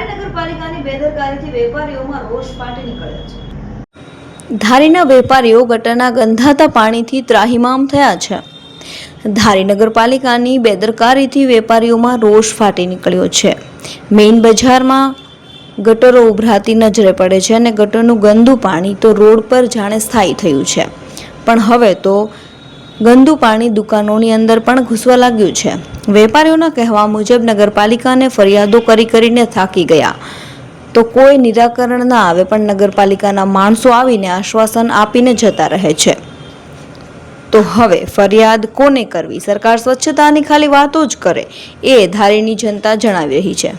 ધારી નગરપાલિકાની બેદરકારીથી વેપારીઓમાં રોષ ફાટી નીકળ્યો છે। ધારીના વેપારીઓ ગટરના ગંધાતા પાણીથી ત્રાહિમામ થયા છે। ધારી નગરપાલિકાની બેદરકારીથી વેપારીઓમાં રોષ ફાટી નીકળ્યો છે। મેઇન બજારમાં ગટરો ઉભરાતી નજરે પડે છે અને ગટરનું ગંદુ પાણી તો રોડ પર જાણે સ્થાયી થયું છે, પણ હવે તો ગંદુ પાણી દુકાનોની અંદર પણ ઘૂસવા લાગ્યું છે। વેપારીઓના કહેવા મુજબ નગરપાલિકાને ફરિયાદો કરીને થાકી ગયા તો કોઈ નિરાકરણ ના આવે, પણ નગરપાલિકાના માણસો આવીને આશ્વાસન આપીને જતા રહે છે। તો હવે ફરિયાદ કોને કરવી? સરકાર સ્વચ્છતાની ખાલી વાતો જ કરે, એ ધારીની જનતા જણાવી રહી છે।